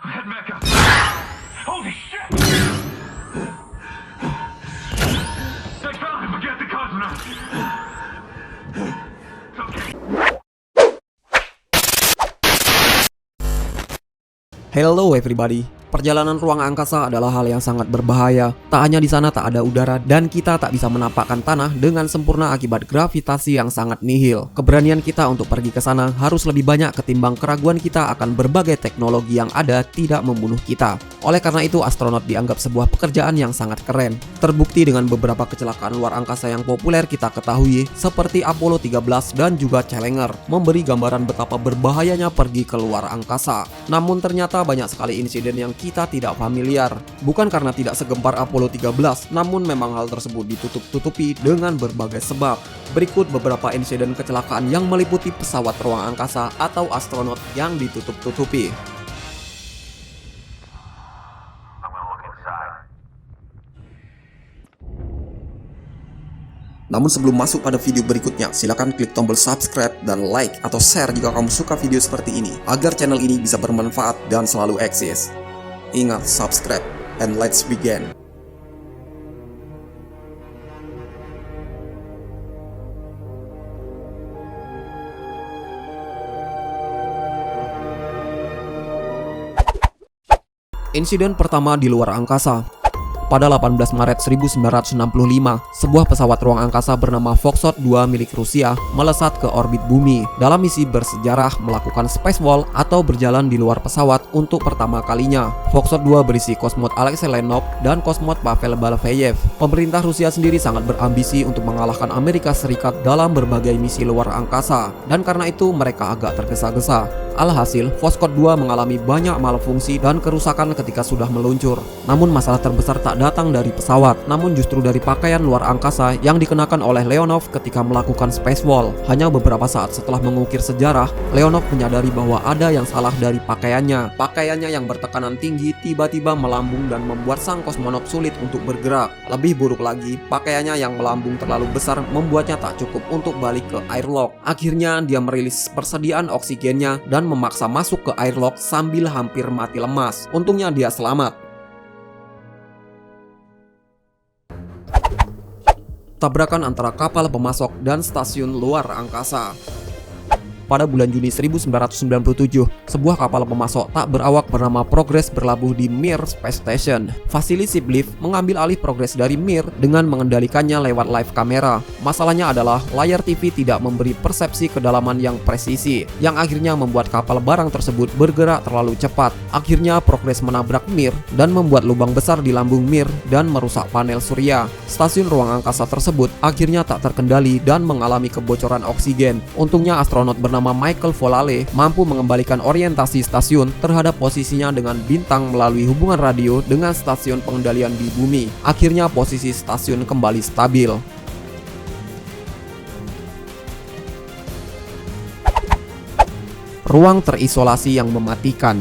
Head back up. Holy shit! They found him. Forget the cosmonauts. It's okay. Hello everybody. Perjalanan ruang angkasa adalah hal yang sangat berbahaya. Tak hanya di sana tak ada udara dan kita tak bisa menapakkan tanah dengan sempurna akibat gravitasi yang sangat nihil. Keberanian kita untuk pergi ke sana harus lebih banyak ketimbang keraguan kita akan berbagai teknologi yang ada tidak membunuh kita. Oleh karena itu, astronot dianggap sebuah pekerjaan yang sangat keren. Terbukti dengan beberapa kecelakaan luar angkasa yang populer kita ketahui, seperti Apollo 13 dan juga Challenger, memberi gambaran betapa berbahayanya pergi ke luar angkasa. Namun ternyata banyak sekali insiden yang kita tidak familiar. Bukan karena tidak segempar Apollo 13, namun memang hal tersebut ditutup-tutupi dengan berbagai sebab. Berikut beberapa insiden kecelakaan yang meliputi pesawat ruang angkasa atau astronot yang ditutup-tutupi. Namun sebelum masuk pada video berikutnya, silakan klik tombol subscribe dan like atau share jika kamu suka video seperti ini, agar channel ini bisa bermanfaat dan selalu eksis. Ingat, subscribe, and let's begin. Insiden pertama di luar angkasa. Pada 18 Maret 1965, sebuah pesawat ruang angkasa bernama Foxtrot 2 milik Rusia melesat ke orbit bumi dalam misi bersejarah melakukan spacewalk atau berjalan di luar pesawat untuk pertama kalinya. Foxtrot 2 berisi kosmonot Alexei Leonov dan kosmonot Pavel Balaveyev. Pemerintah Rusia sendiri sangat berambisi untuk mengalahkan Amerika Serikat dalam berbagai misi luar angkasa, dan karena itu mereka agak tergesa-gesa. Alhasil, Foxtrot 2 mengalami banyak malfungsi dan kerusakan ketika sudah meluncur. Namun masalah terbesar tak datang dari pesawat, namun justru dari pakaian luar angkasa yang dikenakan oleh Leonov ketika melakukan spacewalk. Hanya beberapa saat setelah mengukir sejarah, Leonov menyadari bahwa ada yang salah dari pakaiannya. Pakaiannya yang bertekanan tinggi tiba-tiba melambung dan membuat sang kosmonot sulit untuk bergerak. Lebih buruk lagi, pakaiannya yang melambung terlalu besar membuatnya tak cukup untuk balik ke airlock. Akhirnya dia merilis persediaan oksigennya dan memaksa masuk ke airlock sambil hampir mati lemas. Untungnya dia selamat. Tabrakan antara kapal pemasok dan stasiun luar angkasa. Pada bulan Juni 1997, sebuah kapal pemasok tak berawak bernama Progress berlabuh di Mir Space Station. Vasily Shipley mengambil alih Progress dari Mir dengan mengendalikannya lewat live kamera. Masalahnya adalah layar TV tidak memberi persepsi kedalaman yang presisi, yang akhirnya membuat kapal barang tersebut bergerak terlalu cepat. Akhirnya Progress menabrak Mir dan membuat lubang besar di lambung Mir dan merusak panel surya. Stasiun ruang angkasa tersebut akhirnya tak terkendali dan mengalami kebocoran oksigen. Untungnya astronot bernama Michael Volale mampu mengembalikan orientasi stasiun terhadap posisinya dengan bintang melalui hubungan radio dengan stasiun pengendalian di bumi. Akhirnya posisi stasiun kembali stabil. Ruang terisolasi yang mematikan.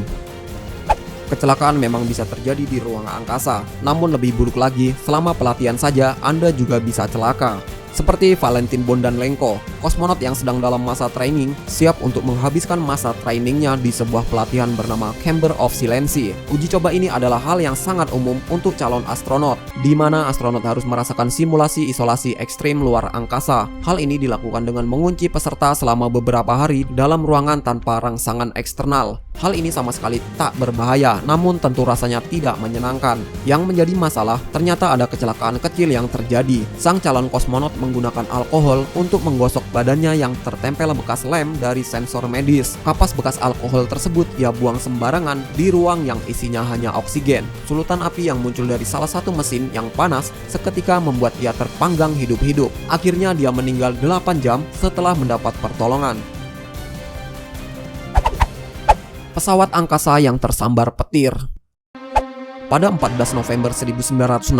Kecelakaan memang bisa terjadi di ruang angkasa, namun lebih buruk lagi, selama pelatihan saja Anda juga bisa celaka. Seperti Valentin Bondarenko, kosmonot yang sedang dalam masa training, siap untuk menghabiskan masa trainingnya di sebuah pelatihan bernama Chamber of Silence. Uji coba ini adalah hal yang sangat umum untuk calon astronot, di mana astronot harus merasakan simulasi isolasi ekstrim luar angkasa. Hal ini dilakukan dengan mengunci peserta selama beberapa hari dalam ruangan tanpa rangsangan eksternal. Hal ini sama sekali tak berbahaya, namun tentu rasanya tidak menyenangkan. Yang menjadi masalah, ternyata ada kecelakaan kecil yang terjadi. Sang calon kosmonot menggunakan alkohol untuk menggosok badannya yang tertempel bekas lem dari sensor medis. Kapas bekas alkohol tersebut ia buang sembarangan di ruang yang isinya hanya oksigen. Sulutan api yang muncul dari salah satu mesin yang panas seketika membuat ia terpanggang hidup-hidup. Akhirnya dia meninggal 8 jam setelah mendapat pertolongan. Pesawat angkasa yang tersambar petir. pada 14 November 1969,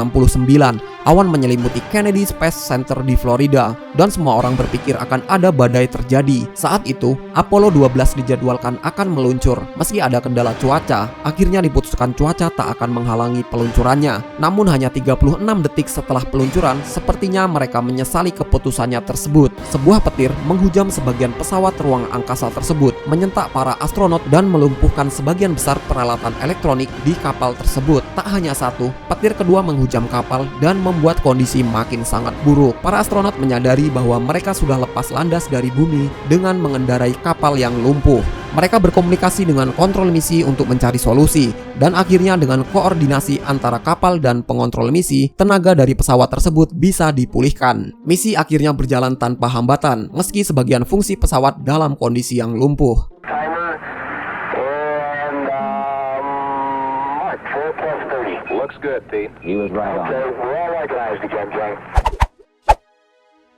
awan menyelimuti Kennedy Space Center di Florida dan semua orang berpikir akan ada badai terjadi. Saat itu, Apollo 12 dijadwalkan akan meluncur. Meski ada kendala cuaca, akhirnya diputuskan cuaca tak akan menghalangi peluncurannya. Namun hanya 36 detik setelah peluncuran, sepertinya mereka menyesali keputusannya tersebut. Sebuah petir menghujam sebagian pesawat ruang angkasa tersebut, menyentak para astronot dan melumpuhkan sebagian besar peralatan elektronik di kapal tersebut. Tak hanya satu, petir kedua menghujam kapal dan membuat kondisi makin sangat buruk. Para astronot menyadari bahwa mereka sudah lepas landas dari bumi dengan mengendarai kapal yang lumpuh. Mereka berkomunikasi dengan kontrol misi untuk mencari solusi, dan akhirnya dengan koordinasi antara kapal dan pengontrol misi, tenaga dari pesawat tersebut bisa dipulihkan. Misi akhirnya berjalan tanpa hambatan, meski sebagian fungsi pesawat dalam kondisi yang lumpuh. Timer and mark 4+30. Looks good, Pete. He was right on. Okay, we're all organized again, Jay.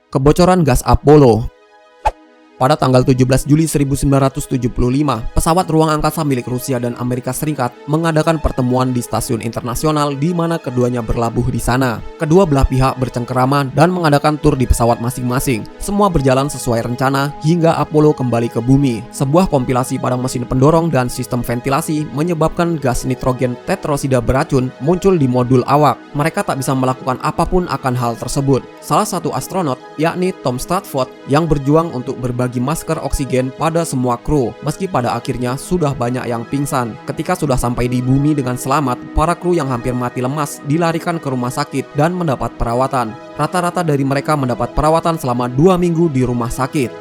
Kebocoran gas Apollo. Pada tanggal 17 Juli 1975, pesawat ruang angkasa milik Rusia dan Amerika Serikat mengadakan pertemuan di stasiun internasional di mana keduanya berlabuh di sana. Kedua belah pihak bercengkerama dan mengadakan tur di pesawat masing-masing. Semua berjalan sesuai rencana hingga Apollo kembali ke bumi. Sebuah kompilasi pada mesin pendorong dan sistem ventilasi menyebabkan gas nitrogen tetrosida beracun muncul di modul awak. Mereka tak bisa melakukan apapun akan hal tersebut. Salah satu astronot, yakni Tom Stratford, yang berjuang untuk berbagi masker oksigen pada semua kru, meski pada akhirnya sudah banyak yang pingsan. Ketika sudah sampai di bumi dengan selamat, para kru yang hampir mati lemas dilarikan ke rumah sakit dan mendapat perawatan. Rata-rata dari mereka mendapat perawatan selama 2 minggu di rumah sakit.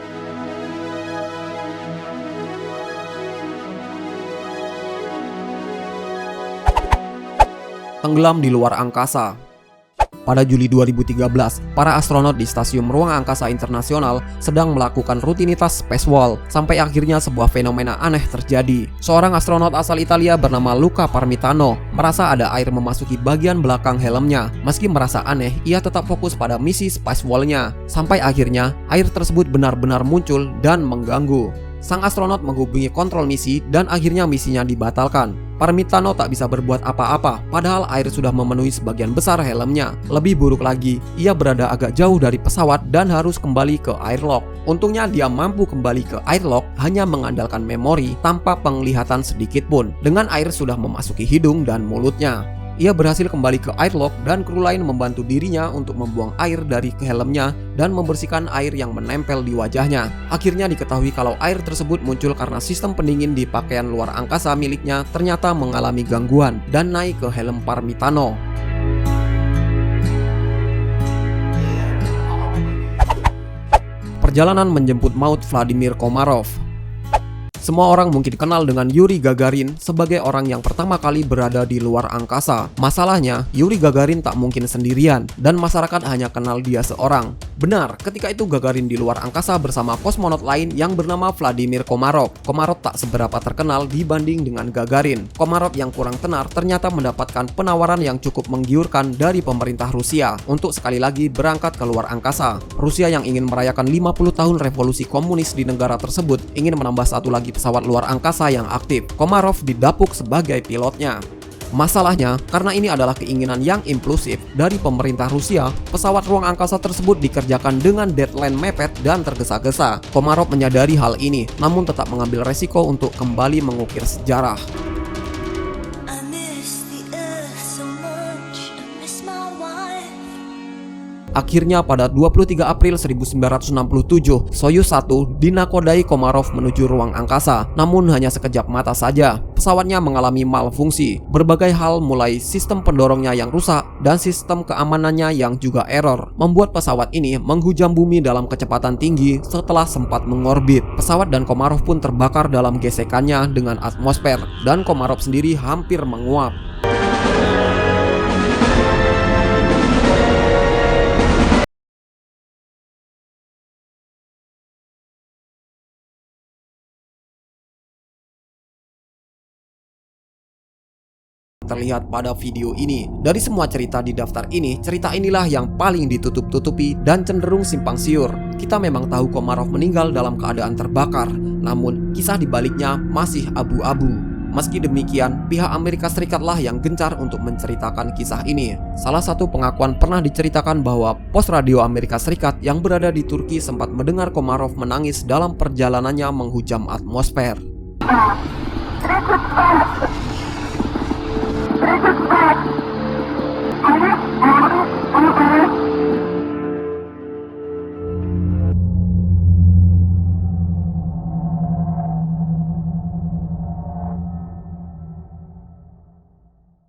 Tenggelam di luar angkasa. Pada Juli 2013, para astronot di Stasiun Ruang Angkasa Internasional sedang melakukan rutinitas spacewalk sampai akhirnya sebuah fenomena aneh terjadi. Seorang astronot asal Italia bernama Luca Parmitano merasa ada air memasuki bagian belakang helmnya. Meski merasa aneh, ia tetap fokus pada misi spacewalk-nya. Sampai akhirnya, air tersebut benar-benar muncul dan mengganggu. Sang astronot menghubungi kontrol misi dan akhirnya misinya dibatalkan. Parmitano tak bisa berbuat apa-apa, padahal air sudah memenuhi sebagian besar helmnya. Lebih buruk lagi, ia berada agak jauh dari pesawat dan harus kembali ke airlock. Untungnya dia mampu kembali ke airlock hanya mengandalkan memori tanpa penglihatan sedikit pun. Dengan air sudah memasuki hidung dan mulutnya, ia berhasil kembali ke airlock dan kru lain membantu dirinya untuk membuang air dari ke helmnya dan membersihkan air yang menempel di wajahnya. Akhirnya diketahui kalau air tersebut muncul karena sistem pendingin di pakaian luar angkasa miliknya ternyata mengalami gangguan dan naik ke helm Parmitano. Perjalanan menjemput maut Vladimir Komarov. Semua orang mungkin kenal dengan Yuri Gagarin sebagai orang yang pertama kali berada di luar angkasa. Masalahnya, Yuri Gagarin tak mungkin sendirian dan masyarakat hanya kenal dia seorang. Benar, ketika itu Gagarin di luar angkasa bersama kosmonot lain yang bernama Vladimir Komarov. Komarov tak seberapa terkenal dibanding dengan Gagarin. Komarov yang kurang tenar ternyata mendapatkan penawaran yang cukup menggiurkan dari pemerintah Rusia untuk sekali lagi berangkat ke luar angkasa. Rusia yang ingin merayakan 50 tahun revolusi komunis di negara tersebut ingin menambah satu lagi pesawat luar angkasa yang aktif. Komarov didapuk sebagai pilotnya. Masalahnya, karena ini adalah keinginan yang impulsif dari pemerintah Rusia, pesawat ruang angkasa tersebut dikerjakan dengan deadline mepet dan tergesa-gesa. Komarov menyadari hal ini, namun tetap mengambil resiko untuk kembali mengukir sejarah. Akhirnya pada 23 April 1967, Soyuz 1 dinakodai Komarov menuju ruang angkasa. Namun hanya sekejap mata saja, pesawatnya mengalami malfungsi. Berbagai hal mulai sistem pendorongnya yang rusak dan sistem keamanannya yang juga error, membuat pesawat ini menghujam bumi dalam kecepatan tinggi setelah sempat mengorbit. Pesawat dan Komarov pun terbakar dalam gesekannya dengan atmosfer, dan Komarov sendiri hampir menguap. Terlihat pada video ini. Dari semua cerita di daftar ini, cerita inilah yang paling ditutup-tutupi dan cenderung simpang siur. Kita memang tahu Komarov meninggal dalam keadaan terbakar, namun kisah di baliknya masih abu-abu. Meski demikian, pihak Amerika Serikatlah yang gencar untuk menceritakan kisah ini. Salah satu pengakuan pernah diceritakan bahwa pos radio Amerika Serikat yang berada di Turki sempat mendengar Komarov menangis dalam perjalanannya menghujam atmosfer.